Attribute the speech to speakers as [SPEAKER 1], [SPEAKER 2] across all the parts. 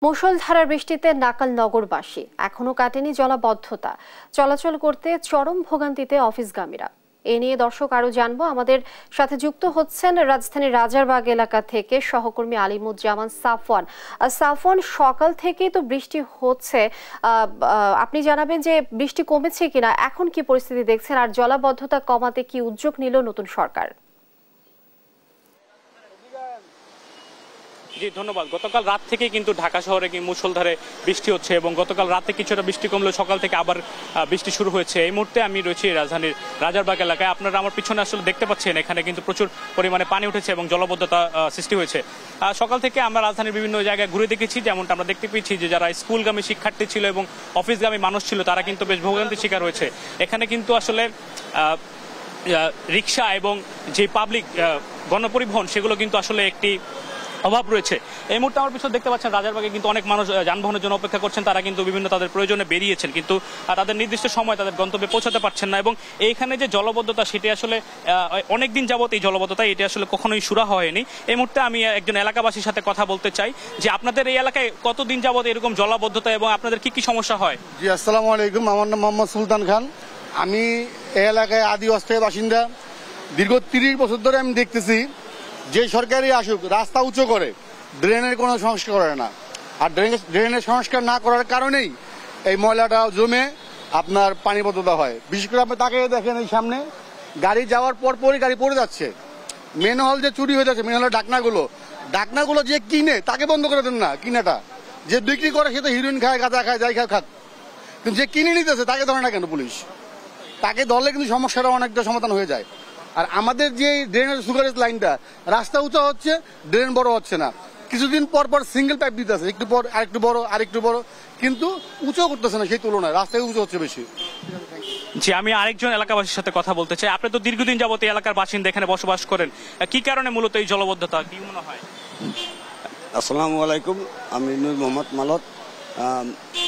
[SPEAKER 1] মুষলধারার বৃষ্টিতে নাকাল নগরবাসী, এখনো কাটেনি জলাবদ্ধতা। চলাচল করতে চরম ভোগান্তিতে অফিসগামীরা। এ নিয়ে দর্শক আরো জানবো। আমাদের সাথে যুক্ত হচ্ছেন রাজধানীর রাজারবাগ এলাকা থেকে সহকর্মী আলিমুজ্জামান সাফওয়ান। সাফওয়ান, সকাল থেকেই তো বৃষ্টি হচ্ছে, আপনি জানাবেন যে বৃষ্টি কমেছে কিনা, এখন কি পরিস্থিতি দেখছেন, আর জলাবদ্ধতা কমাতে কি উদ্যোগ নিল নতুন সরকার?
[SPEAKER 2] জি ধন্যবাদ। গতকাল রাত থেকে কিন্তু ঢাকা শহরে মুষলধারে বৃষ্টি হচ্ছে এবং গতকাল রাতে কিছুটা বৃষ্টি কমলেও সকাল থেকে আবার বৃষ্টি শুরু হয়েছে। এই মুহূর্তে আমি রয়েছি রাজধানীর রাজারবাগ এলাকায়। আপনারা আমার পিছনে আসলে দেখতে পাচ্ছেন এখানে কিন্তু প্রচুর পরিমাণে পানি উঠেছে এবং জলাবদ্ধতা সৃষ্টি হয়েছে। সকাল থেকে আমরা রাজধানীর বিভিন্ন জায়গায় ঘুরে দেখেছি, যেমনটা আমরা দেখতে পেয়েছি যে যারা স্কুলগামী শিক্ষার্থী ছিল এবং অফিসগামী মানুষ ছিল তারা কিন্তু বেশ ভোগান্তির শিকার হয়েছে। এখানে কিন্তু আসলে রিক্সা এবং যে পাবলিক গণপরিবহন সেগুলো কিন্তু আসলে একটি অভাব রয়েছে। এই মুহূর্তে আমার পিছনে দেখতে পাচ্ছেন রাজারবাগে কিন্তু অনেক মানুষ যানবাহনের জন্য অপেক্ষা করছেন। তারা কিন্তু বিভিন্ন তাদের প্রয়োজনে বেরিয়েছেন, কিন্তু তাদের নির্দিষ্ট সময় তাদের গন্তব্যে পৌঁছাতে পারছেন না। এবং এইখানে যে জলবদ্ধতা সেটি আসলে অনেকদিন যাবত এই জলবদ্ধতা এটি আসলে কখনোই সুরাহা হয়নি। এই মুহূর্তে আমি একজন এলাকাবাসীর সাথে কথা বলতে চাই যে আপনাদের এই এলাকায় কতদিন যাবত এরকম জলাবদ্ধতা এবং আপনাদের কি কি সমস্যা হয়?
[SPEAKER 3] জি আসসালামু আলাইকুম, আমার নাম মোহাম্মদ সুলতান খান। আমি এই এলাকায় আদি অস্থায়ী বাসিন্দা। দীর্ঘ 30 বছর ধরে আমি দেখতেছি যে সরকারি আসুক রাস্তা উঁচু করে, ড্রেনের কোনো সংস্কার করে না। আর ড্রেনের সংস্কার না করার কারণেই এই ময়লাটা জমে আপনার পানিবদ্ধতা হয়। বিশেষ করে আপনি তাকে দেখেন এই সামনে গাড়ি যাওয়ার পরই গাড়ি পড়ে যাচ্ছে। মেনহল যে চুরি হয়ে যাচ্ছে, মেনহলের ডাকনাগুলো যে কিনে তাকে বন্ধ করে দেন না। কিনাটা যে বিক্রি করে সে তো হিরোইন খায়, গাঁজা খায়, যাই খায় খাক, কিন্তু যে কিনে নিতেছে তাকে ধরে না কেন পুলিশ? তাকে ধরলে কিন্তু সমস্যাটা অনেকটা সমাধান হয়ে যায়। আর আমাদের যে ড্রেনের সুগারেজ লাইনটা, রাস্তা উঁচা হচ্ছে, ড্রেন বড় হচ্ছে না। কিছুদিন পর সিঙ্গেল পাইপ দিতে আছে, একটু পর আরেকটু বড়, কিন্তু উঁচু করতেছে না সেই তুলনায়, রাস্তায় উঁচু হচ্ছে বেশি।
[SPEAKER 2] জি, আমি আরেকজন এলাকাবাসীর সাথে কথা বলতে চাই। আপনি তো দীর্ঘদিন যাবত এই এলাকার বাসিন্দা, এখানে বসবাস করেন, কি কারণে মূলত এই জলবদ্ধতা কি মনে হয়?
[SPEAKER 4] আসসালামু আলাইকুম, আমি নূর মোহাম্মদ মালত।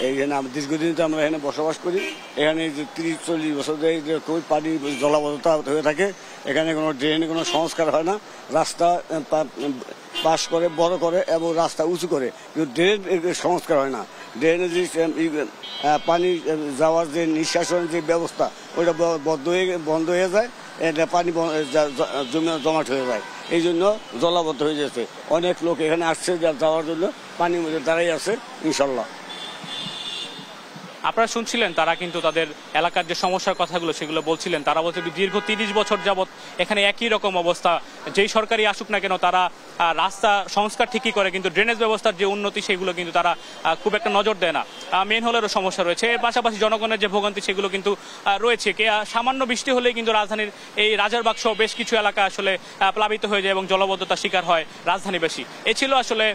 [SPEAKER 4] এইখানে দীর্ঘদিন তো আমরা এখানে বসবাস করি। এখানে 30-40 বছর ধরে খুবই পানি জলাবদ্ধতা হয়ে থাকে। এখানে কোনো ড্রেনে কোনো সংস্কার হয় না। রাস্তা পাশ করে বড় করে এবং রাস্তা উঁচু করে, কিন্তু ড্রেন সংস্কার হয় না। ড্রেনে যে পানি যাওয়ার যে নিঃশ্বাসনের যে ব্যবস্থা ওইটা বন্ধ হয়ে যায়, এটা পানি জমাট হয়ে যায়। এই জন্য জলাবদ্ধ হয়ে যাচ্ছে। অনেক লোক এখানে আসছে যাওয়ার জন্য, পানির মধ্যে দাঁড়াই আছে। ইনশাল্লাহ
[SPEAKER 2] আপনারা শুনছিলেন তারা কিন্তু তাদের এলাকার যে সমস্যার কথাগুলো সেগুলো বলছিলেন। তারা বলছে দীর্ঘ 30 বছর যাবত এখানে একই রকম অবস্থা। যেই সরকারি আসুক না কেন তারা রাস্তা সংস্কার ঠিকই করে, কিন্তু ড্রেনেজ ব্যবস্থার যে উন্নতি সেগুলো কিন্তু তারা খুব একটা নজর দেয় না। মেন হলেরও সমস্যা রয়েছে। এর পাশাপাশি জনগণের যে ভোগান্তি সেগুলো কিন্তু রয়েছে। সামান্য বৃষ্টি হলেই কিন্তু রাজধানীর এই রাজারবাগ সহ বেশ কিছু এলাকা আসলে প্লাবিত হয়ে যায় এবং জলবদ্ধতার শিকার হয় রাজধানীবাসী। এ ছিল আসলে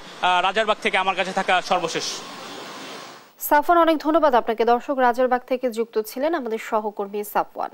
[SPEAKER 2] রাজারবাগ থেকে আমার কাছে থাকা সর্বশেষ।
[SPEAKER 1] সাফওয়ান, অনেক ধন্যবাদ আপনাকে। দর্শক, রাজারবাগ থেকে যুক্ত ছিলেন আমাদের সহকর্মী সাফওয়ান।